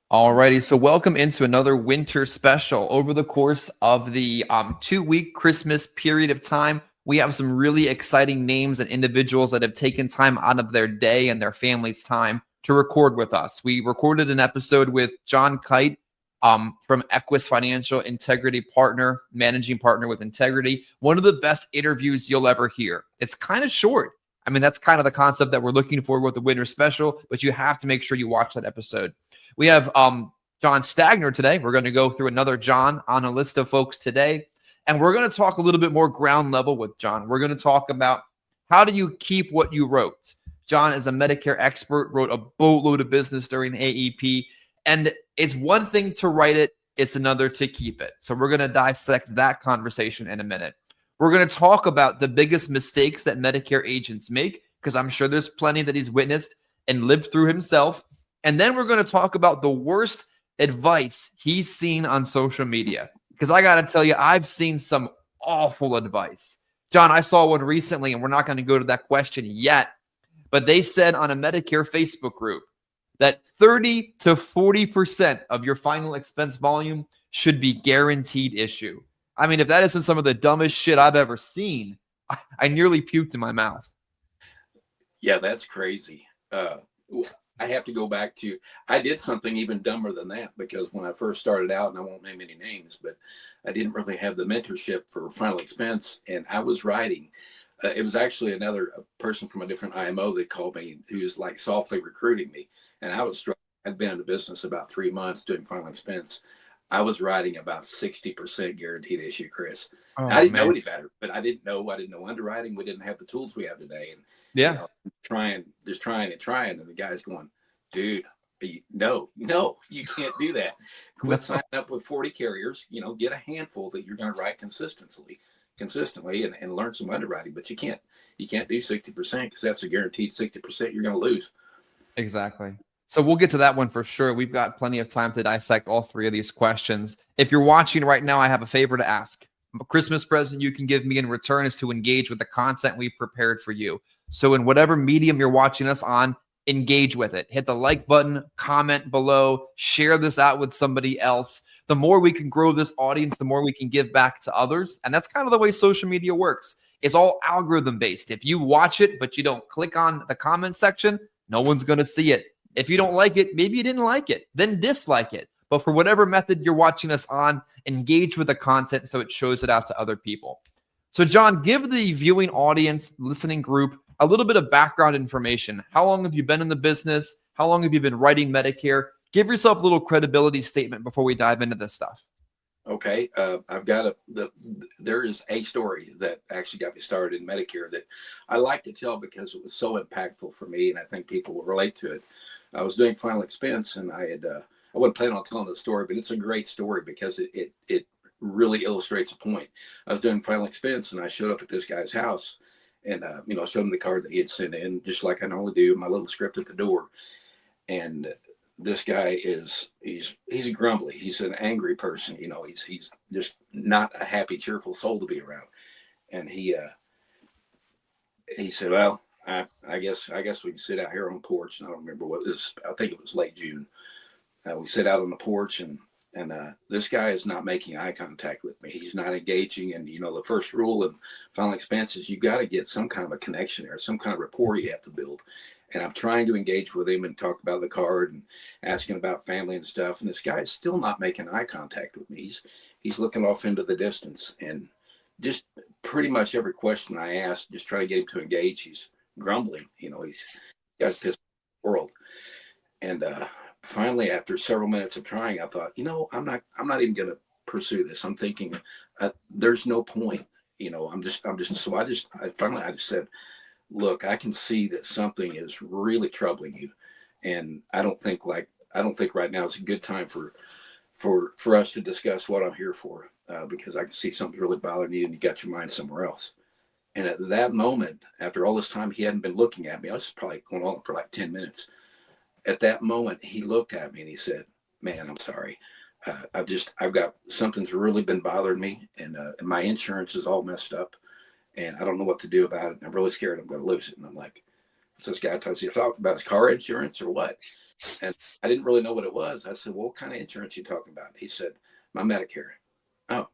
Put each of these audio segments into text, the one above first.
Alrighty, so welcome into another winter special. Over the course of the 2-week Christmas period of time, we have some really exciting names and individuals that have taken time out of their day and their family's time to record with us. We recorded an episode with John Kite from Equus Financial Integrity Partner, managing partner with Integrity. One of the best interviews you'll ever hear. It's kind of short. I mean, that's kind of the concept that we're looking for with the winter special, but you have to make sure you watch that episode. We have John Stanger today. We're going to go through another John on a list of folks today. And we're going to talk a little bit more ground level with John. We're going to talk about how do you keep what you wrote. John is a Medicare expert, wrote a boatload of business during the AEP. And it's one thing to write it. It's another to keep it. So we're going to dissect that conversation in a minute. We're going to talk about the biggest mistakes that Medicare agents make, because I'm sure there's plenty that he's witnessed and lived through himself. And then we're going to talk about the worst advice he's seen on social media, because I got to tell you, I've seen some awful advice. John, I saw one recently, and we're not going to go to that question yet, but they said on a Medicare Facebook group that 30 to 40% of your final expense volume should be guaranteed issue. I mean, if that isn't some of the dumbest shit I've ever seen, I nearly puked in my mouth. Yeah, that's crazy. I have to go back to, I did something even dumber than that, because when I first started out, and I won't name any names, but I didn't really have the mentorship for final expense. And I was writing, it was actually another person from a different IMO that called me, who was like softly recruiting me. And I was struggling. I'd been in the business about 3 months doing final expense. I was writing about 60% guaranteed issue, Chris. I didn't know any better, but I didn't know underwriting. We didn't have the tools we have today. And yeah, trying. And the guy's going, dude, no, you can't do that. Quit signing up with 40 carriers, get a handful that you're going to write consistently and learn some underwriting, but you can't do 60%, because that's a guaranteed 60% you're going to lose. Exactly. So we'll get to that one for sure. We've got plenty of time to dissect all three of these questions. If you're watching right now, I have a favor to ask. A Christmas present you can give me in return is to engage with the content we prepared for you. So in whatever medium you're watching us on, engage with it. Hit the like button, comment below, share this out with somebody else. The more we can grow this audience, the more we can give back to others. And that's kind of the way social media works. It's all algorithm based. If you watch it, but you don't click on the comment section, no one's going to see it. If you don't like it, maybe you didn't like it, then dislike it. But for whatever method you're watching us on, engage with the content so it shows it out to other people. So John, give the viewing audience, listening group, a little bit of background information. How long have you been in the business? How long have you been writing Medicare? Give yourself a little credibility statement before we dive into this stuff. Okay. I've got there is a story that actually got me started in Medicare that I like to tell because it was so impactful for me, and I think people will relate to it. I was doing final expense, and I wasn't planning on telling the story, but it's a great story because it really illustrates a point. I was doing final expense, and I showed up at this guy's house, and showed him the card that he had sent in, just like I normally do, my little script at the door. And this guy he's grumbly. He's an angry person. He's just not a happy, cheerful soul to be around. And he said, well, I guess we can sit out here on the porch. And I don't remember what this, I think it was late June. We sit out on the porch, and this guy is not making eye contact with me. He's not engaging. And, the first rule in final expenses, you got to get some kind of a connection there, some kind of rapport you have to build. And I'm trying to engage with him and talk about the card and asking about family and stuff. And this guy is still not making eye contact with me. He's looking off into the distance, and just pretty much every question I ask, just try to get him to engage. He's grumbling, he's got pissed off the world. And finally, after several minutes of trying, I thought, I'm not even going to pursue this. I'm thinking there's no point, so I just said, look, I can see that something is really troubling you. And I don't think right now is a good time for us to discuss what I'm here for, because I can see something really bothering you and you got your mind somewhere else. And at that moment, after all this time, he hadn't been looking at me. I was probably going on for like 10 minutes. At that moment, he looked at me and he said, man, I'm sorry. I've got, something's really been bothering me, and my insurance is all messed up, and I don't know what to do about it. I'm really scared I'm going to lose it. And I'm like, what's this guy talking about his car insurance or what? And I didn't really know what it was. I said, well, what kind of insurance are you talking about? He said, my Medicare. Oh,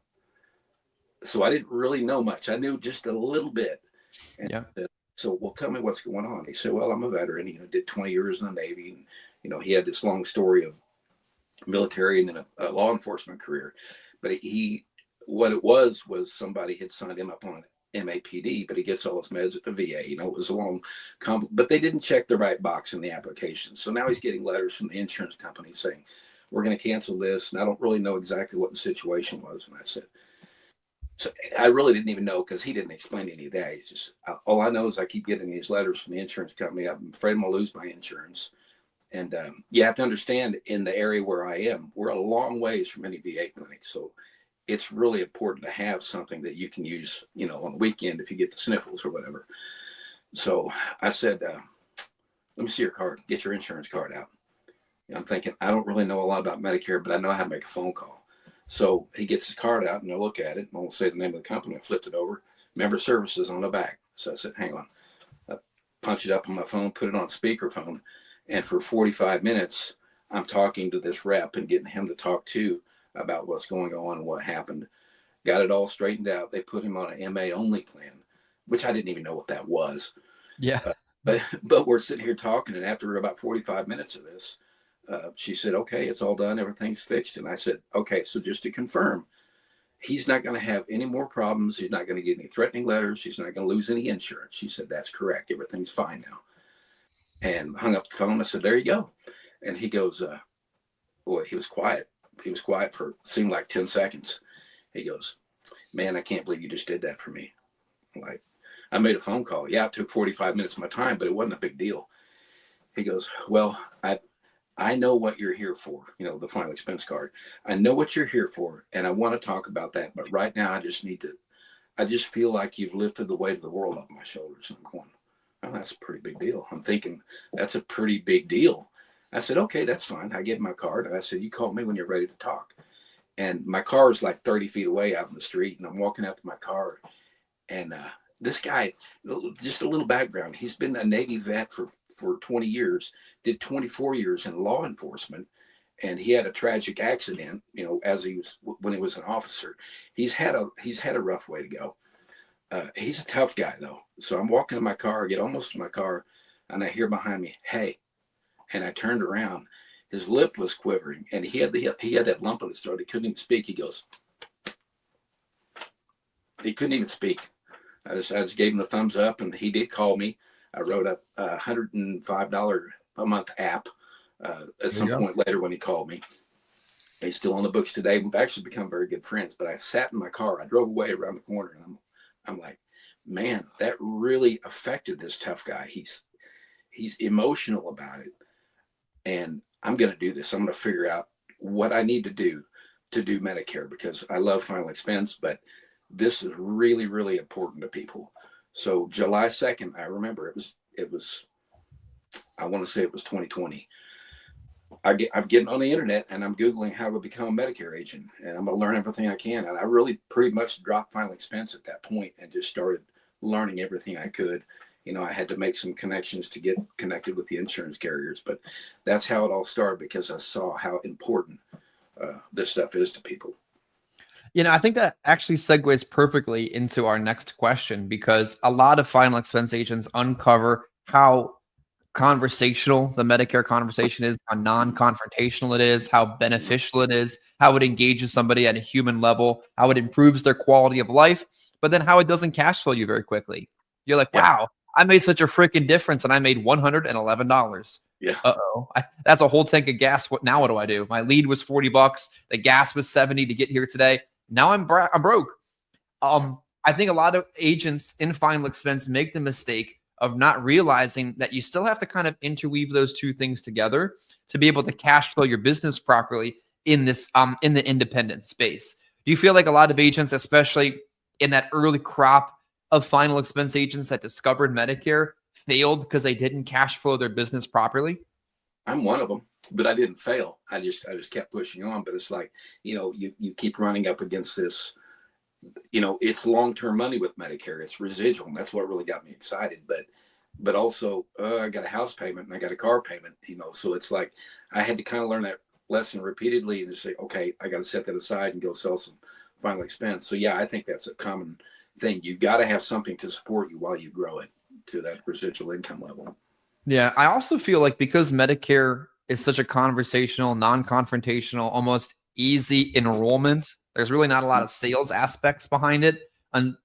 so I didn't really know much. I knew just a little bit. And Yeah. so, well, tell me what's going on. He said, well, I'm a veteran, did 20 years in the Navy. And, he had this long story of military and then a law enforcement career. But what it was somebody had signed him up on an MAPD, but he gets all his meds at the VA. It was a long, but they didn't check the right box in the application. So now he's getting letters from the insurance company saying, we're going to cancel this. And I don't really know exactly what the situation was. And I said, so I really didn't even know because he didn't explain any of that. It's just, all I know is I keep getting these letters from the insurance company. I'm afraid I'm going to lose my insurance. And you have to understand, in the area where I am, we're a long ways from any VA clinic. So it's really important to have something that you can use, on the weekend if you get the sniffles or whatever. So I said, let me see your card. Get your insurance card out. And I'm thinking, I don't really know a lot about Medicare, but I know how to make a phone call. So he gets his card out and I look at it and I won't say the name of the company. I flipped it over. Member services on the back. So I said, hang on. I punch it up on my phone, put it on speakerphone. And for 45 minutes, I'm talking to this rep and getting him to talk too about what's going on and what happened. Got it all straightened out. They put him on an MA only plan, which I didn't even know what that was. Yeah. But we're sitting here talking, and after about 45 minutes of this, she said, okay, it's all done. Everything's fixed. And I said, okay, so just to confirm, he's not going to have any more problems. He's not going to get any threatening letters. He's not going to lose any insurance. She said, that's correct. Everything's fine now. And hung up the phone. I said, there you go. And he goes, boy, he was quiet. He was quiet for, seemed like 10 seconds. He goes, man, I can't believe you just did that for me. Like, I made a phone call. Yeah, it took 45 minutes of my time, but it wasn't a big deal. He goes, well, I know what you're here for, the final expense card. I know what you're here for, and I want to talk about that. But right now, I just feel like you've lifted the weight of the world off my shoulders. And I'm going, oh, that's a pretty big deal. I'm thinking, that's a pretty big deal. I said, okay, that's fine. I gave him my card, and I said, you call me when you're ready to talk. And my car is like 30 feet away out in the street, and I'm walking out to my car, and this guy, just a little background, he's been a Navy vet for 20 years, did 24 years in law enforcement, and he had a tragic accident, when he was an officer. He's had a rough way to go. He's a tough guy, though. So I'm walking in my car, I get almost to my car, and I hear behind me, hey, and I turned around. His lip was quivering, and he had that lump in his throat. He couldn't even speak. He couldn't even speak. I just gave him the thumbs up, and he did call me. I wrote up a $105 a month app at some point later when he called me. He's still on the books today. We've actually become very good friends. But I sat in my car. I drove away around the corner, and I'm like, man, that really affected this tough guy. He's emotional about it, and I'm going to do this. I'm going to figure out what I need to do Medicare, because I love final expense, but this is really, really important to people. So July 2nd, I remember it was, I want to say it was 2020. I'm getting on the internet and I'm Googling how to become a Medicare agent, and I'm going to learn everything I can. And I really pretty much dropped final expense at that point and just started learning everything I could. I had to make some connections to get connected with the insurance carriers, but that's how it all started, because I saw how important this stuff is to people. I think that actually segues perfectly into our next question, because a lot of final expense agents uncover how conversational the Medicare conversation is, how non-confrontational it is, how beneficial it is, how it engages somebody at a human level, how it improves their quality of life, but then how it doesn't cash flow you very quickly. You're like, wow, I made such a freaking difference, and I made $111. Yeah. That's a whole tank of gas. Now what do I do? My lead was $40. The gas was $70 to get here today. Now I'm broke. I think a lot of agents in final expense make the mistake of not realizing that you still have to kind of interweave those two things together to be able to cash flow your business properly in this in the independent space. Do you feel like a lot of agents, especially in that early crop of final expense agents that discovered Medicare, failed because they didn't cash flow their business properly? I'm one of them, but I didn't fail. I just kept pushing on. But it's like, you keep running up against this. It's long-term money with Medicare. It's residual, and that's what really got me excited. But but also I got a house payment and I got a car payment, so it's like I had to kind of learn that lesson repeatedly and just say, okay, I got to set that aside and go sell some final expense. So yeah, I think that's a common thing. You've got to have something to support you while you grow it to that residual income level. Yeah, I also feel like because Medicare is such a conversational, non-confrontational, almost easy enrollment, there's really not a lot of sales aspects behind it. And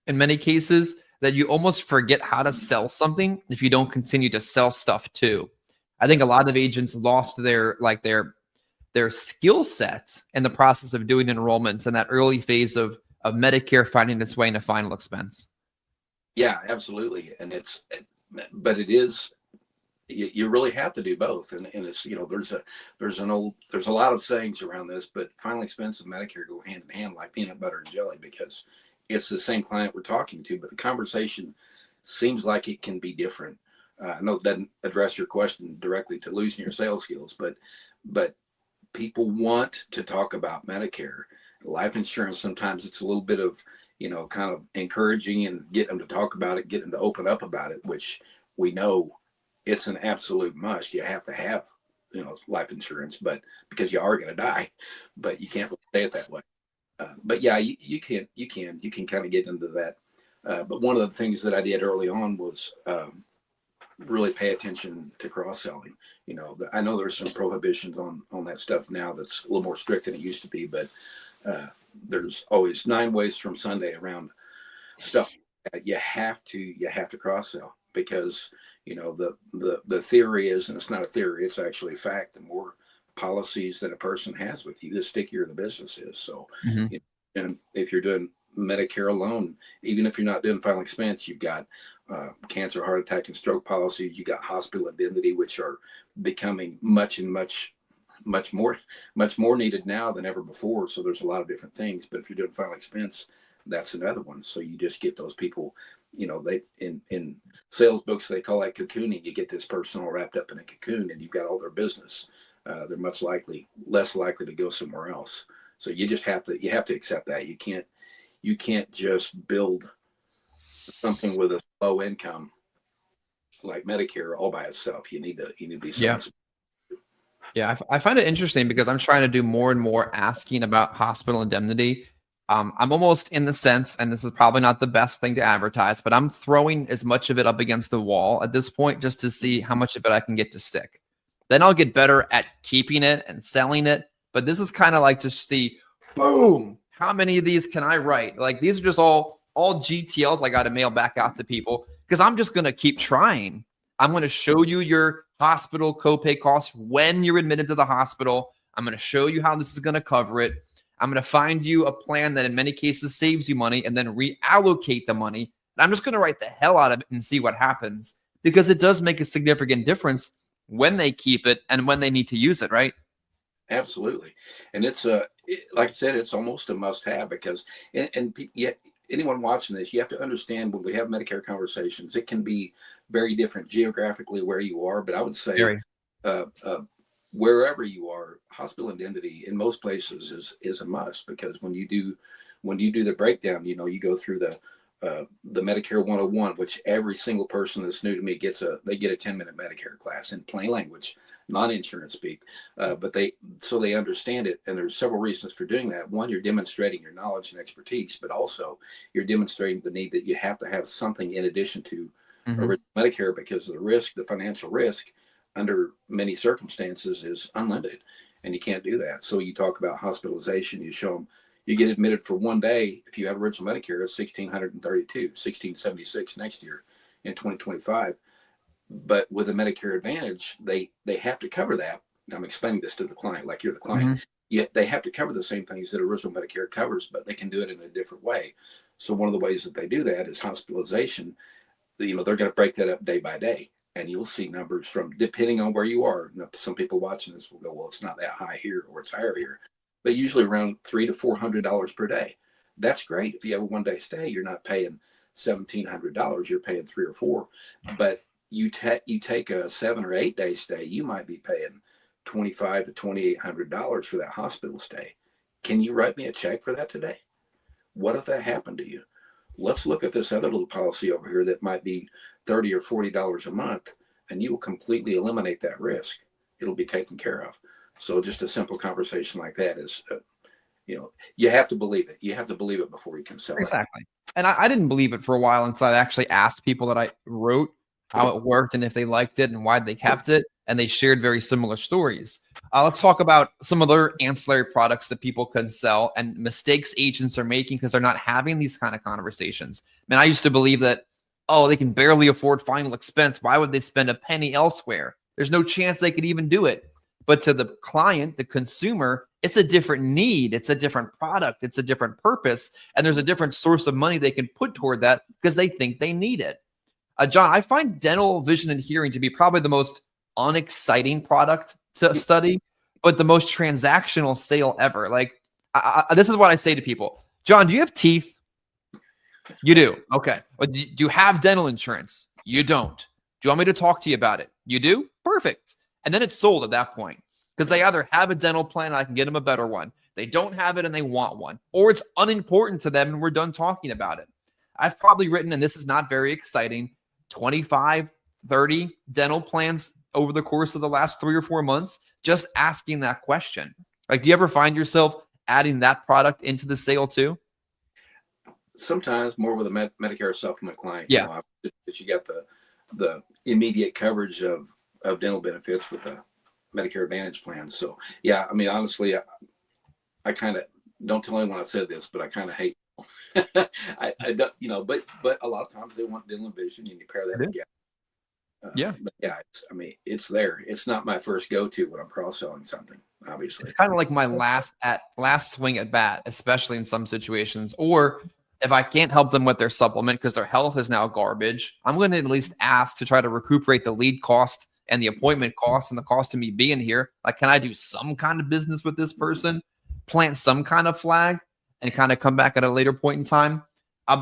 in many cases, that you almost forget how to sell something if you don't continue to sell stuff too. I think a lot of agents lost their skill set in the process of doing enrollments in that early phase of Medicare finding its way into final expense. Yeah, absolutely. But it is, you really have to do both. And it's, there's a lot of sayings around this, but final expense and Medicare go hand in hand like peanut butter and jelly, because it's the same client we're talking to, but the conversation seems like it can be different. I know it doesn't address your question directly to losing your sales skills, but people want to talk about Medicare. Life insurance, sometimes it's a little bit of, kind of encouraging and get them to talk about it, get them to open up about it, which we know it's an absolute must. You have to have, life insurance, but because you are going to die, but you can't say it that way. But yeah, you can kind of get into that. But one of the things that I did early on was really pay attention to cross-selling. I know there's some prohibitions on that stuff now that's a little more strict than it used to be, but there's always 9 ways from Sunday around stuff. You have to cross-sell, because the theory is, and it's not a theory, it's actually a fact, the more policies that a person has with you, the stickier the business is. So, Mhm. and if you're doing Medicare alone, even if you're not doing final expense, you've got cancer, heart attack, and stroke policies. You got hospital indemnity, which are becoming much more needed now than ever before. So there's a lot of different things. But if you're doing final expense, that's another one. So you just get those people, they in sales books they call that cocooning. You get this person all wrapped up in a cocoon, and you've got all their business. They're less likely to go somewhere else. So you have to accept that. You can't just build something with a low income like Medicare all by itself. You need to be Yeah. something. Yeah, I find it interesting because I'm trying to do more and more asking about hospital indemnity. I'm almost in the sense, and this is probably not the best thing to advertise, but I'm throwing as much of it up against the wall at this point just to see how much of it I can get to stick. Then I'll get better at keeping it and selling it. But this is kind of like just the boom. How many of these can I write? Like these are just all GTLs I got to mail back out to people because I'm just going to keep trying. I'm going to show you your hospital copay costs when you're admitted to the hospital. I'm going to show you how this is going to cover it. I'm going to find you a plan that in many cases saves you money and then reallocate the money. And I'm just going to write the hell out of it and see what happens, because it does make a significant difference when they keep it and when they need to use it, right? Absolutely. And like I said, it's almost a must have, because, yet anyone watching this, you have to understand when we have Medicare conversations, it can be very different geographically where you are. But I would say, Very. Wherever you are, hospital indemnity in most places is a must, because when you do the breakdown, you go through the Medicare 101, which every single person that's new to me get a 10-minute Medicare class in plain language, non-insurance speak, but they understand it. And there's several reasons for doing that. One, you're demonstrating your knowledge and expertise, but also you're demonstrating the need that you have to have something in addition to original Medicare, because the financial risk under many circumstances is unlimited, and you can't do that. So you talk about hospitalization, you show them, you get admitted for 1 day. If you have original Medicare, it's $1,676 next year in 2025. But with a Medicare Advantage, they have to cover that. I'm explaining this to the client, like you're the client. Yet they have to cover the same things that original Medicare covers, but they can do it in a different way. So one of the ways that they do that is hospitalization. They're going to break that up day by day, and you'll see numbers from, depending on where you are. Some people watching this will go, well, it's not that high here, or it's higher here, but usually around $300 to $400 per day. That's great. If you have a 1 day stay, you're not paying $1,700, you're paying 3 or 4. But you take a 7 or 8 day stay, you might be paying $2,500 to $2,800 for that hospital stay. Can you write me a check for that today? What if that happened to you? Let's look at this other little policy over here that might be $30 or $40 a month, and you will completely eliminate that risk. It'll be taken care of. So just a simple conversation like that is, you have to believe it. You have to believe it before you can sell it. Exactly. And I didn't believe it for a while until I actually asked people that I wrote how it worked and if they liked it and why they kept it. And they shared very similar stories. Let's talk about some other ancillary products that people can sell and mistakes agents are making because they're not having these kind of conversations. Man, I used to believe that, oh, they can barely afford final expense. Why would they spend a penny elsewhere? There's no chance they could even do it. But to the client, the consumer, it's a different need. It's a different product. It's a different purpose. And there's a different source of money they can put toward that because they think they need it. John, I find dental, vision, and hearing to be probably the most unexciting product to study, but the most transactional sale ever. Like, this is what I say to people. John, do you have teeth? You do. Okay. But do you have dental insurance? You don't. Do you want me to talk to you about it? You do? Perfect. And then it's sold at that point because they either have a dental plan and I can get them a better one. They don't have it and they want one, or it's unimportant to them and we're done talking about it. I've probably written, and this is not very exciting, 25, 30 dental plans over the course of the last 3 or 4 months, just asking that question. Like, do you ever find yourself adding that product into the sale too? Sometimes more with a Medicare supplement client. Yeah. That you got the immediate coverage of dental benefits with the Medicare Advantage plan. So yeah, I mean, honestly, I kind of don't tell anyone I said this, but I kind of hate. I don't, but a lot of times they want dental and vision, and you pair that together. But yeah, it's there. It's not my first go-to when I'm cross-selling something. Obviously, it's kind of like my last swing at bat, especially in some situations. Or if I can't help them with their supplement because their health is now garbage, I'm going to at least ask to try to recuperate the lead cost and the appointment cost and the cost of me being here. Like, can I do some kind of business with this person, plant some kind of flag, and kind of come back at a later point in time?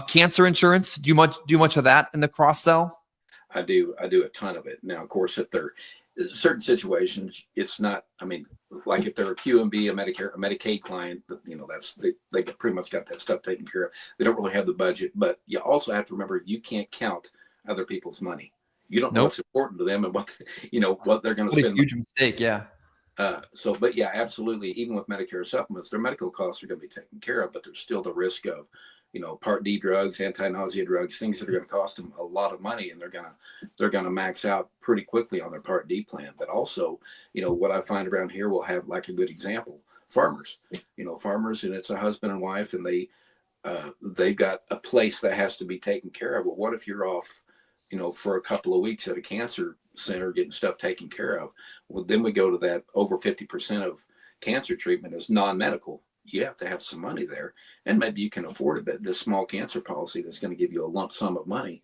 Cancer insurance, do you much of that in the cross sell? I do a ton of it. Now, of course, if they're certain situations, it's not, I mean, like if they're a QMB, a Medicaid client, they pretty much got that stuff taken care of. They don't really have the budget, but you also have to remember, you can't count other people's money. You don't know what's important to them and what they're going to spend. A huge mistake, yeah. But yeah, absolutely. Even with Medicare supplements, their medical costs are going to be taken care of, but there's still the risk of, Part D drugs, anti-nausea drugs, things that are going to cost them a lot of money, and they're going to max out pretty quickly on their Part D plan. But also, what I find around here, we'll have like a good example, farmers, and it's a husband and wife, and they've got a place that has to be taken care of. Well, what if you're off, for a couple of weeks at a cancer center getting stuff taken care of? Well, then we go to that over 50% of cancer treatment is non-medical. You have to have some money there, and maybe you can afford it. But this small cancer policy that's going to give you a lump sum of money,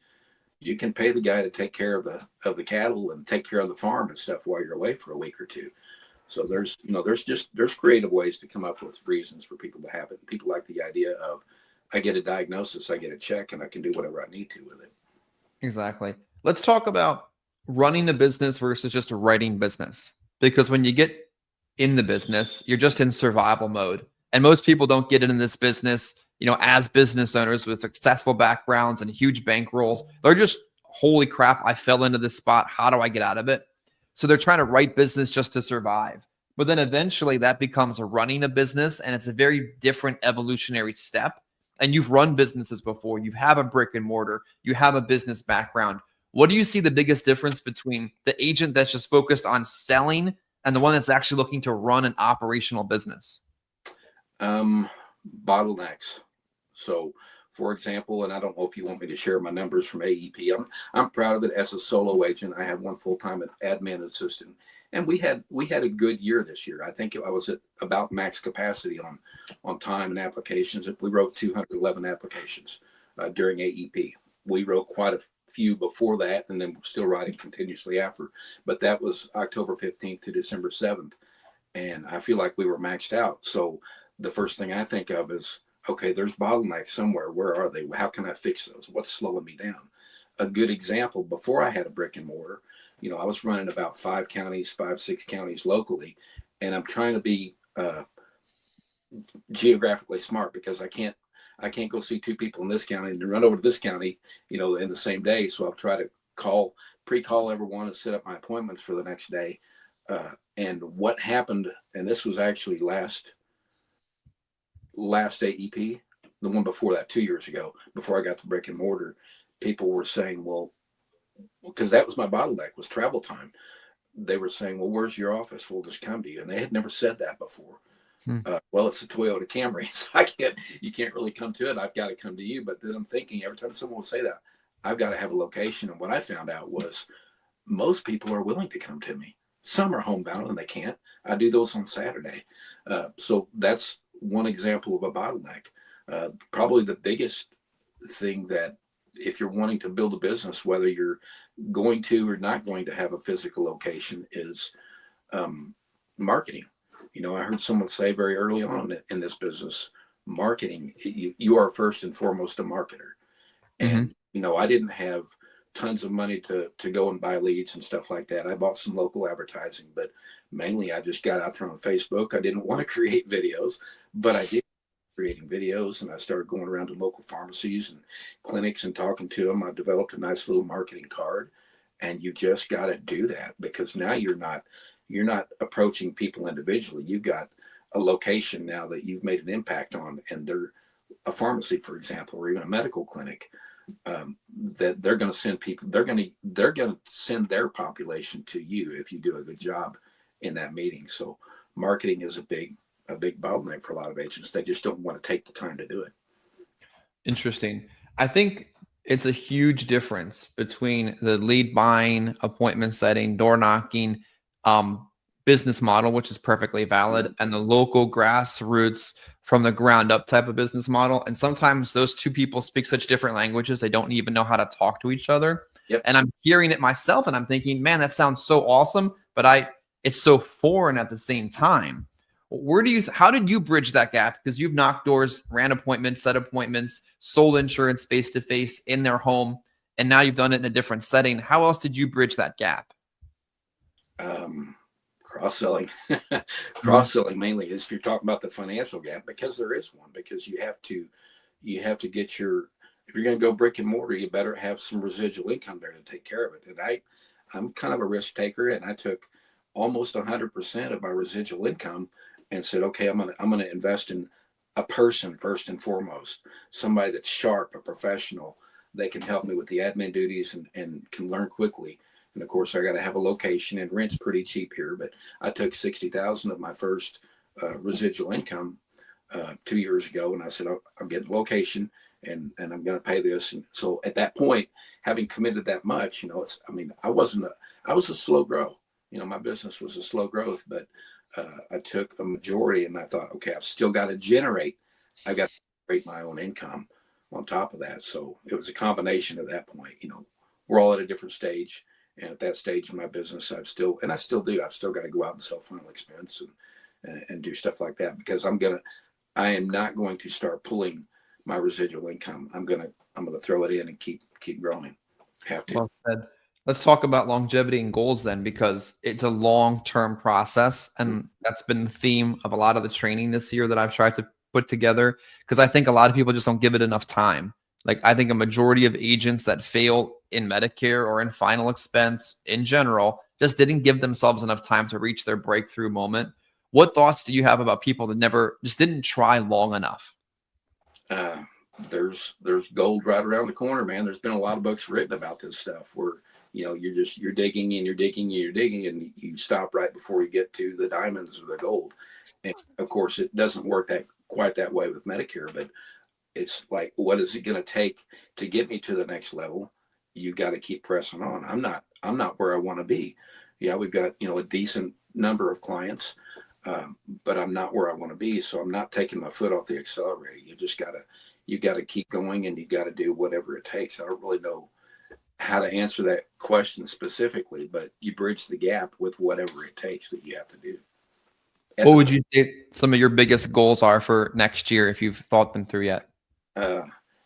you can pay the guy to take care of the cattle and take care of the farm and stuff while you're away for a week or two. So there's creative ways to come up with reasons for people to have it. People like the idea of, I get a diagnosis, I get a check, and I can do whatever I need to with it. Exactly. Let's talk about running a business versus just writing business, because when you get in the business, you're just in survival mode. And most people don't get in this business, as business owners with successful backgrounds and huge bankrolls. They're just, holy crap, I fell into this spot. How do I get out of it? So they're trying to write business just to survive. But then eventually that becomes running a business, and it's a very different evolutionary step. And you've run businesses before. You have a brick and mortar. You have a business background. What do you see the biggest difference between the agent that's just focused on selling and the one that's actually looking to run an operational business? Bottlenecks. So, for example, and I don't know if you want me to share my numbers from AEP. I'm proud of it. As a solo agent, I have one full-time admin assistant, and we had a good year this year. I think I was at about max capacity on time and applications. We wrote 211 applications during AEP. We wrote quite a few before that, and then still writing continuously after. But that was October 15th to December 7th, and I feel like we were maxed out. So the first thing I think of is, okay, there's bottlenecks somewhere. Where are they? How can I fix those? What's slowing me down? A good example, before I had a brick and mortar, I was running about 6 counties locally, and I'm trying to be geographically smart, because I can't go see 2 people in this county and run over to this county, in the same day. So I'll try to pre-call everyone and set up my appointments for the next day. And what happened, and this was actually last AEP, the one before that, 2 years ago, before I got the brick and mortar, people were saying, well, because that was my bottleneck, was travel time. They were saying, well, where's your office? We'll just come to you. And they had never said that before. Well, it's a Toyota Camry, so you can't really come to it. I've got to come to you. But then I'm thinking, every time someone will say that, I've got to have a location. And what I found out was most people are willing to come to me. Some are homebound and they can't. I do those on Saturday. So that's one example of a bottleneck. Probably the biggest thing that if you're wanting to build a business, whether you're going to or not going to have a physical location, is marketing. You know, I heard someone say very early on in this business, marketing, you are first and foremost a marketer. And, you know, I didn't have tons of money to go and buy leads and stuff like that. I bought some local advertising, but mainly I just got out there on Facebook. I didn't want to create videos, but I did creating videos, and I started going around to local pharmacies and clinics and talking to them. I developed a nice little marketing card, and you just got to do that, because now you're not approaching people individually. You've got a location now that you've made an impact on, and they're a pharmacy, for example, or even a medical clinic, that they're going to send people, they're going to send their population to you if you do a good job in that meeting. So marketing is a big bottleneck for a lot of agents. They just don't want to take the time to do it. Interesting. I think it's a huge difference between the lead buying, appointment setting, door knocking, business model, which is perfectly valid, and the local grassroots from the ground up type of business model. And sometimes those two people speak such different languages, they don't even know how to talk to each other. Yep. And I'm hearing it myself and I'm thinking, man, that sounds so awesome, but it's so foreign at the same time. How did you bridge that gap? Because you've knocked doors, ran appointments, set appointments, sold insurance face-to-face in their home, and now you've done it in a different setting. How else did you bridge that gap? Cross-selling. Cross-selling mainly is, if you're talking about the financial gap, because there is one, because you have to get if you're going to go brick and mortar, you better have some residual income there to take care of it. And I'm kind of a risk taker, and I took almost 100% of my residual income and said, okay, I'm going to invest in a person first and foremost, somebody that's sharp, a professional. They can help me with the admin duties and can learn quickly. And of course, I got to have a location, and rent's pretty cheap here. But I took $60,000 of my first residual income 2 years ago, and I said, I'm getting a location, and I'm going to pay this. And so at that point, having committed that much, you know, I was a slow grow. You know, my business was a slow growth, but I took a majority, and I thought, okay, I've still got to generate my own income on top of that. So it was a combination at that point. You know, we're all at a different stage. And at that stage in my business, I've still got to go out and sell final expense and do stuff like that, because I am not going to start pulling my residual income. I'm going to throw it in and keep growing. Have to. Well said. Let's talk about longevity and goals then, because it's a long-term process. And that's been the theme of a lot of the training this year that I've tried to put together, because I think a lot of people just don't give it enough time. Like, I think a majority of agents that fail in Medicare or in final expense in general just didn't give themselves enough time to reach their breakthrough moment. What thoughts do you have about people that just didn't try long enough? There's gold right around the corner, man. There's been a lot of books written about this stuff where, you know, you're digging and you're digging and you're digging, and you stop right before you get to the diamonds or the gold. And of course, it doesn't work quite that way with Medicare, but it's like, what is it going to take to get me to the next level? You got to keep pressing on. I'm not where I want to be. Yeah, we've got, you know, a decent number of clients, but I'm not where I want to be. So I'm not taking my foot off the accelerator. You got to keep going, and you got to do whatever it takes. I don't really know how to answer that question specifically, but you bridge the gap with whatever it takes that you have to do. What would you say some of your biggest goals are for next year, if you've thought them through yet?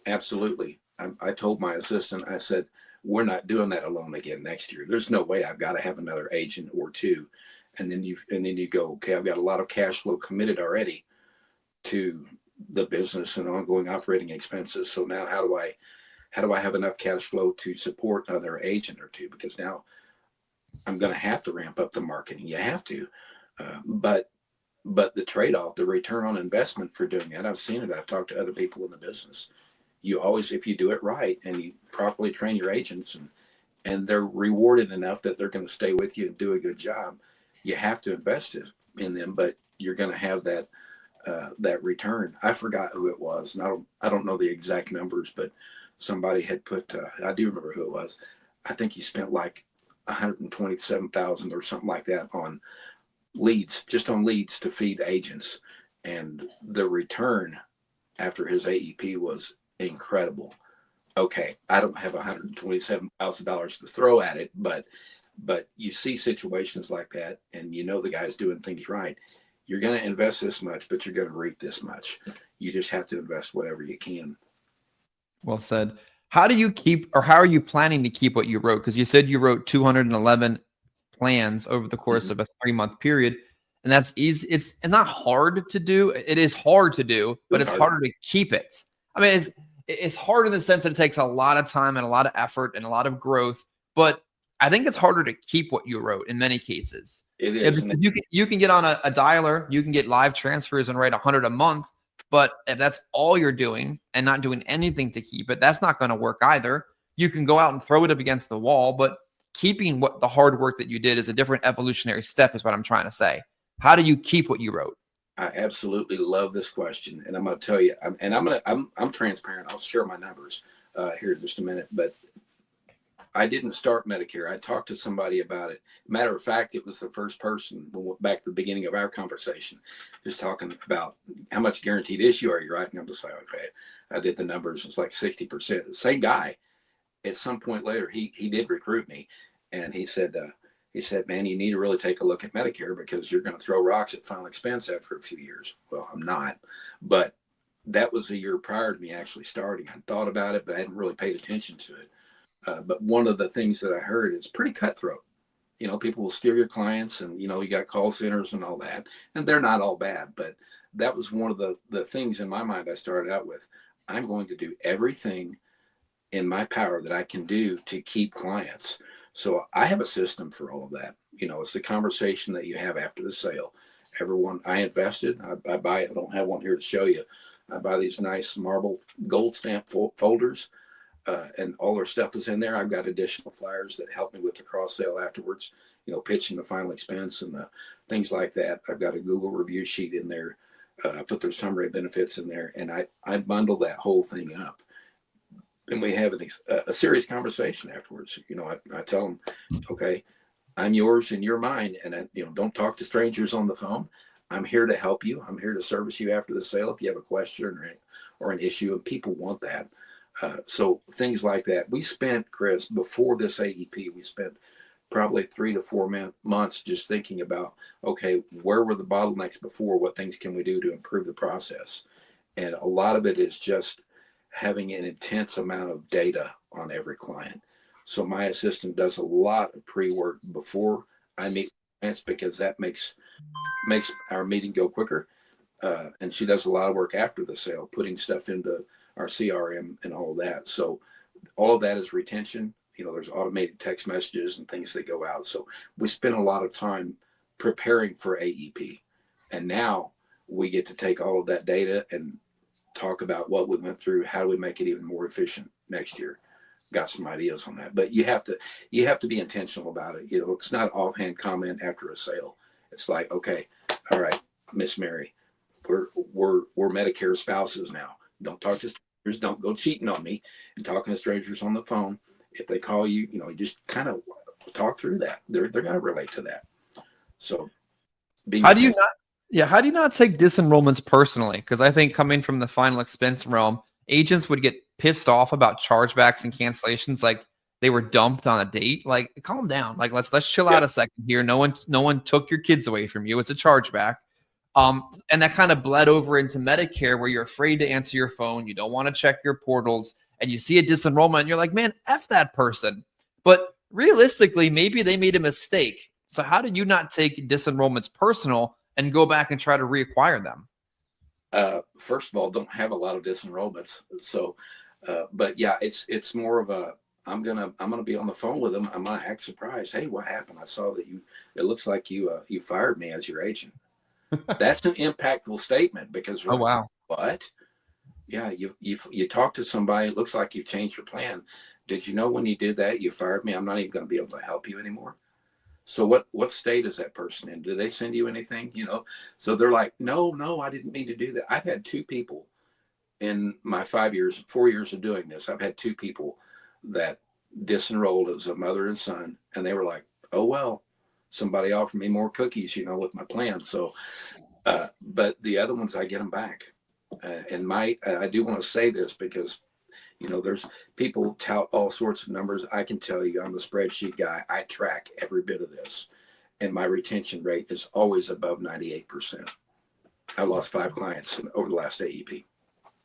Absolutely. I told my assistant, I said, we're not doing that alone again next year. There's no way. I've got to have another agent or two. And then you go, okay, I've got a lot of cash flow committed already to the business and ongoing operating expenses. So now how how do I have enough cash flow to support another agent or two? Because now I'm going to have to ramp up the marketing. You have to, but the trade-off, the return on investment for doing that, I've seen it. I've talked to other people in the business. You always, if you do it right and you properly train your agents and they're rewarded enough that they're going to stay with you and do a good job, you have to invest in them, but you're going to have that return. I forgot who it was, and I don't know the exact numbers, but somebody had put, I do remember who it was. I think he spent like 127,000 or something like that on leads, just on leads to feed agents. And the return after his AEP was incredible. Okay, I don't have $127,000 to throw at it, but you see situations like that and you know the guy's doing things right. You're going to invest this much, but you're going to reap this much. You just have to invest whatever you can. Well said. How do you keep, or how are you planning to keep what you wrote? Because you said you wrote 211 plans over the course of a 3-month period. And that's easy. It's not hard to do. It is hard to do, but it's harder to keep it. I mean, it's hard in the sense that it takes a lot of time and a lot of effort and a lot of growth, but I think it's harder to keep what you wrote in many cases. It is. You can get on a dialer, you can get live transfers and write 100 a month, but if that's all you're doing and not doing anything to keep it, that's not going to work either. You can go out and throw it up against the wall, but keeping what the hard work that you did is a different evolutionary step is what I'm trying to say. How do you keep what you wrote? I absolutely love this question, and I'm going to tell you. I'm transparent. I'll share my numbers here in just a minute. But I didn't start Medicare. I talked to somebody about it. Matter of fact, it was the first person back to the beginning of our conversation, just talking about how much guaranteed issue are you writing. I'm just like, okay. I did the numbers. It's like 60%. The same guy. At some point later, he did recruit me, and he said, man, you need to really take a look at Medicare because you're going to throw rocks at final expense after a few years. Well, I'm not, but that was a year prior to me actually starting. I thought about it, but I hadn't really paid attention to it. But one of the things that I heard is pretty cutthroat. You know, people will steal your clients, and, you know, you got call centers and all that, and they're not all bad. But that was one of the things in my mind I started out with. I'm going to do everything in my power that I can do to keep clients. So I have a system for all of that. You know, it's the conversation that you have after the sale. Everyone, I invested, I buy, I don't have one here to show you. I buy these nice marble gold stamp folders, and all their stuff is in there. I've got additional flyers that help me with the cross sale afterwards, you know, pitching the final expense and things like that. I've got a Google review sheet in there. I put their summary benefits in there, and I bundle that whole thing up. And we have a serious conversation afterwards. You know, I tell them, okay, I'm yours and you're mine. And, you know, don't talk to strangers on the phone. I'm here to help you. I'm here to service you after the sale if you have a question or an issue, and people want that. So things like that. We spent, Chris, before this AEP, we spent probably 3 to 4 months just thinking about, okay, where were the bottlenecks before? What things can we do to improve the process? And a lot of it is just having an intense amount of data on every client. So my assistant does a lot of pre-work before I meet clients because that makes our meeting go quicker. And she does a lot of work after the sale, putting stuff into our CRM and all of that. So all of that is retention. You know, there's automated text messages and things that go out. So we spend a lot of time preparing for AEP. And now we get to take all of that data and talk about what we went through. How do we make it even more efficient next year? Got some ideas on that, but you have to be intentional about it. You know, it's not an offhand comment after a sale. It's like, okay, all right, Miss Mary, we're Medicare spouses now. Don't talk to strangers. Don't go cheating on me and talking to strangers on the phone. If they call you, you know, you just kind of talk through that. They're going to relate to that. So how do you not take disenrollments personally? Because I think coming from the final expense realm, agents would get pissed off about chargebacks and cancellations like they were dumped on a date. Like, calm down. Like, let's chill out a second here. No one took your kids away from you. It's a chargeback. And that kind of bled over into Medicare, where you're afraid to answer your phone. You don't want to check your portals, and you see a disenrollment and you're like, man, F that person. But realistically, maybe they made a mistake. So how did you not take disenrollments personal and go back and try to reacquire them? First of all, don't have a lot of disenrollments. So But yeah, it's more of a, I'm gonna be on the phone with them. I might act surprised. Hey, what happened? I saw that it looks like you fired me as your agent. That's an impactful statement because we're Oh, like, wow. what? Yeah, you talk to somebody. It looks like you've changed your plan. Did you know when you did that, you fired me? I'm not even going to be able to help you anymore. So what state is that person in? Did they send you anything? So they're like, no, I didn't mean to do that. I've had two people in my 4 years of doing this. I've had two people that disenrolled. It was a mother and son, and they were like, oh well, somebody offered me more cookies, with my plan. So, but the other ones, I get them back. And I do want to say this because there's people tout all sorts of numbers. I can tell you, I'm the spreadsheet guy. I track every bit of this, and my retention rate is always above 98%. I lost 5 clients over the last AEP.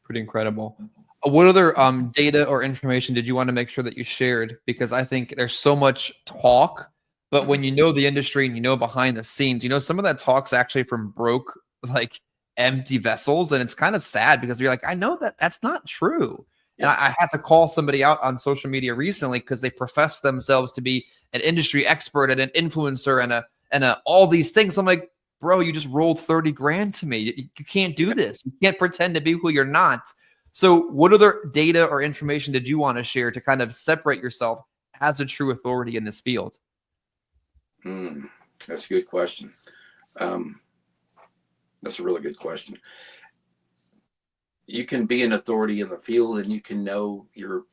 Pretty incredible. What other data or information did you want to make sure that you shared? Because I think there's so much talk, but when you know the industry and you know behind the scenes, some of that talk's actually from broke, like empty vessels. And it's kind of sad because you're like, I know that that's not true. And I had to call somebody out on social media recently because they profess themselves to be an industry expert and an influencer and all these things. I'm like, bro, you just rolled 30 grand to me. You can't do this. You can't pretend to be who you're not. So what other data or information did you want to share to kind of separate yourself as a true authority in this field? That's a good question. That's a really good question. You can be an authority in the field and you can know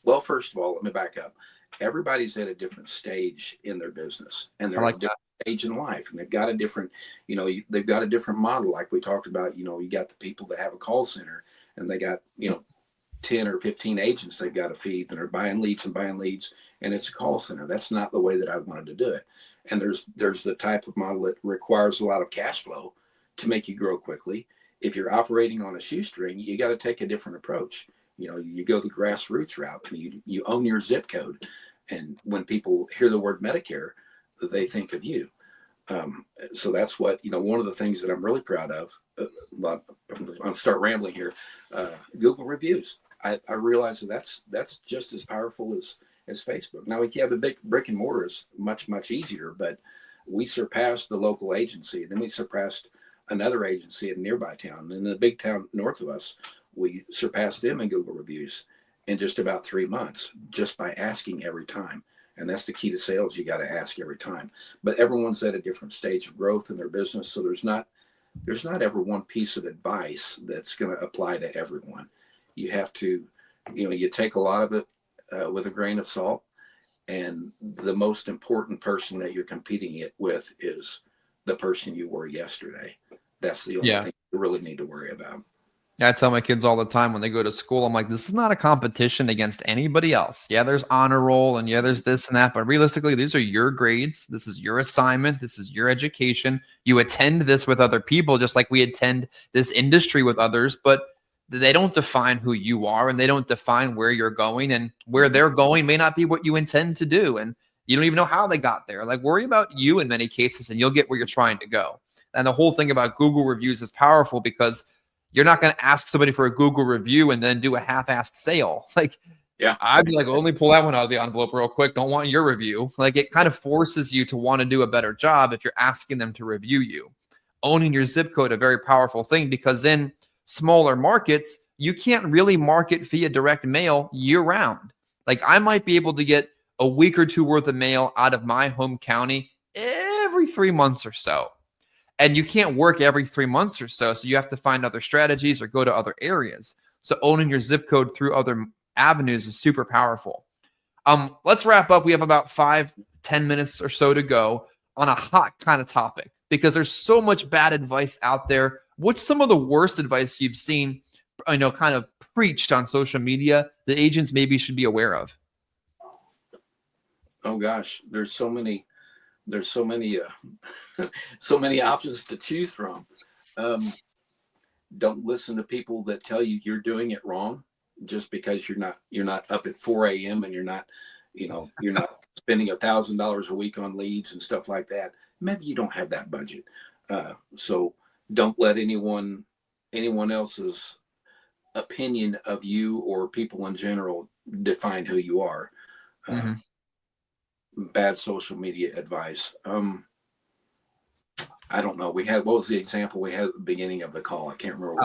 well, first of all, let me back up. Everybody's at a different stage in their business, and they're at a different stage in life, and they've got a different, they've got a different model. Like we talked about, you got the people that have a call center and they got, 10 or 15 agents they've got to feed, and they're buying leads, and it's a call center. That's not the way that I wanted to do it. And there's the type of model that requires a lot of cash flow to make you grow quickly. If you're operating on a shoestring, you got to take a different approach. You go the grassroots route, and you own your zip code. And when people hear the word Medicare, they think of you. So that's what, one of the things that I'm really proud of. I'm going to start rambling here. Google reviews. I realize that's just as powerful as Facebook. Now, if you have a big brick and mortar, is much, much easier, but we surpassed the local agency, and then we surpassed another agency in a nearby town. And in the big town north of us, we surpassed them in Google reviews in just about 3 months, just by asking every time. And that's the key to sales. You got to ask every time. But everyone's at a different stage of growth in their business. So there's not ever one piece of advice that's going to apply to everyone. You have to, you take a lot of it with a grain of salt. And the most important person that you're competing it with is the person you were yesterday. That's the only thing you really need to worry about. I tell my kids all the time when they go to school, I'm like, this is not a competition against anybody else. Yeah, there's honor roll and yeah, there's this and that. But realistically, these are your grades. This is your assignment. This is your education. You attend this with other people, just like we attend this industry with others. But they don't define who you are, and they don't define where you're going, and where they're going may not be what you intend to do. And you don't even know how they got there. Like, worry about you in many cases, and you'll get where you're trying to go. And the whole thing about Google reviews is powerful because you're not going to ask somebody for a Google review and then do a half-assed sale. It's like, I'd be like, only pull that one out of the envelope real quick. Don't want your review. Like, it kind of forces you to want to do a better job if you're asking them to review you. Owning your zip code, a very powerful thing, because in smaller markets, you can't really market via direct mail year round. Like, I might be able to get a week or two worth of mail out of my home county every 3 months or so. And you can't work every 3 months or so. So you have to find other strategies or go to other areas. So owning your zip code through other avenues is super powerful. Let's wrap up. We have about 5-10 minutes or so to go on a hot kind of topic, because there's so much bad advice out there. What's some of the worst advice you've seen, kind of preached on social media that agents maybe should be aware of? Oh gosh, there's so many so many options to choose from. Don't listen to people that tell you you're doing it wrong just because you're not up at 4 a.m. and you're not spending $1,000 a week on leads and stuff like that. Maybe you don't have that budget. So don't let anyone else's opinion of you or people in general define who you are. Mm-hmm. Bad social media advice. I don't know. What was the example we had at the beginning of the call? I can't remember.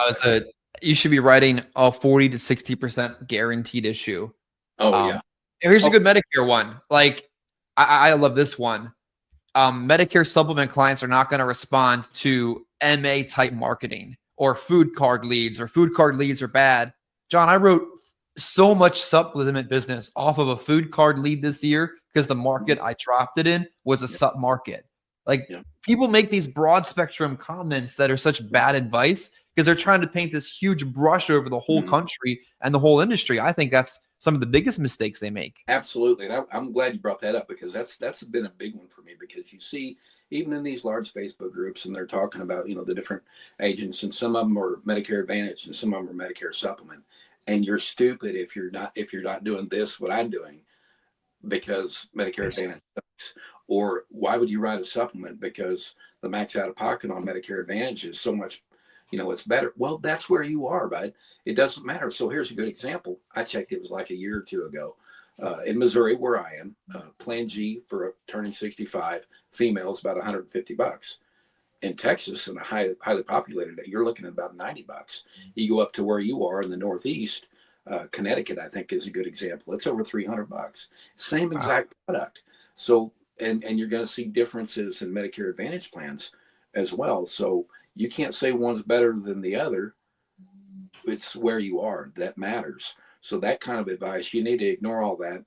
You should be writing a 40 to 60% guaranteed issue. Oh, yeah. Here's a good Medicare one. Like, I love this one. Medicare supplement clients are not going to respond to MA type marketing or food card leads, or food card leads are bad. John, I wrote so much supplement business off of a food card lead this year because the market I dropped it in was a sub market. Like, people make these broad spectrum comments that are such bad advice because they're trying to paint this huge brush over the whole country and the whole industry. I think that's some of the biggest mistakes they make. Absolutely. And I'm glad you brought that up, because that's been a big one for me, because you see, even in these large Facebook groups, and they're talking about, the different agents, and some of them are Medicare Advantage and some of them are Medicare Supplement. And you're stupid if you're not doing this, what I'm doing, because Medicare Advantage sucks. Or why would you write a supplement? Because the max out of pocket on Medicare Advantage is so much, it's better. Well, that's where you are, bud. It doesn't matter. So here's a good example. I checked, it was like a year or two ago, in Missouri, where I am. Plan G for turning 65 females, about $150. In Texas, in a highly populated, you're looking at about $90. You go up to where you are in the Northeast, Connecticut, I think, is a good example. It's over $300. Same exact product. So, and you're going to see differences in Medicare Advantage plans as well. So you can't say one's better than the other. It's where you are that matters. So that kind of advice, you need to ignore all that.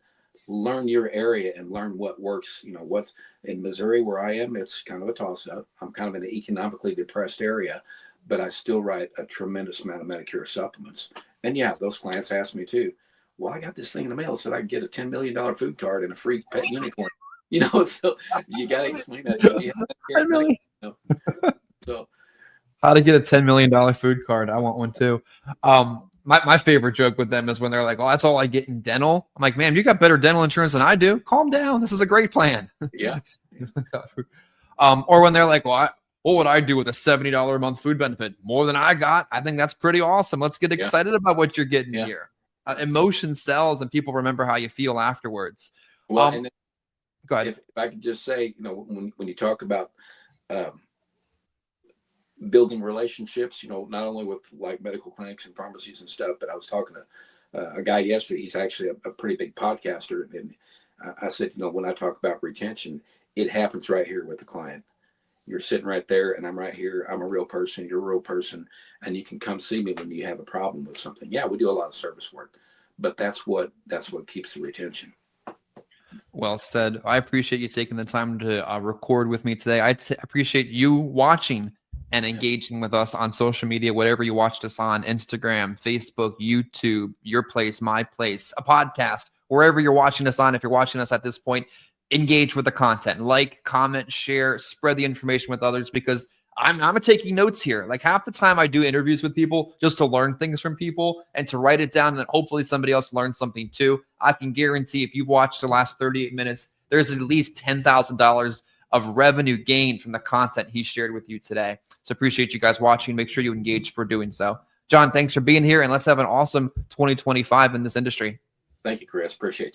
Learn your area and learn what works. What's in Missouri, where I am, it's kind of a toss-up. I'm kind of in an economically depressed area, but I still write a tremendous amount of Medicare supplements. And yeah, those clients ask me too, well, I got this thing in the mail, said I could get a $10 million food card and a free pet unicorn. So you got to explain that. So how to get a $10 million food card. I want one too. My favorite joke with them is when they're like, "Oh, that's all I get in dental." I'm like, "Man, you got better dental insurance than I do. Calm down. This is a great plan." Yeah. Or when they're like, "Well, what would I do with a $70 a month food benefit? More than I got. I think that's pretty awesome. Let's get excited about what you're getting here." Emotion sells, and people remember how you feel afterwards. Well, and go ahead. If I could just say, when you talk about building relationships, not only with like medical clinics and pharmacies and stuff, but I was talking to a guy yesterday. He's actually a pretty big podcaster. And I said, when I talk about retention, it happens right here with the client. You're sitting right there and I'm right here. I'm a real person. You're a real person. And you can come see me when you have a problem with something. Yeah, we do a lot of service work, but that's what keeps the retention. Well said. I appreciate you taking the time to record with me today. I appreciate you watching and engaging with us on social media, whatever you watched us on, Instagram, Facebook, YouTube, your place, my place, a podcast, wherever you're watching us on. If you're watching us at this point, engage with the content, like, comment, share, spread the information with others, because I'm taking notes here. Like, half the time I do interviews with people just to learn things from people and to write it down, and then hopefully somebody else learns something too. I can guarantee if you've watched the last 38 minutes, there's at least $10,000 of revenue gained from the content he shared with you today. So appreciate you guys watching. Make sure you engage for doing so. John, thanks for being here, and let's have an awesome 2025 in this industry. Thank you, Chris. Appreciate you.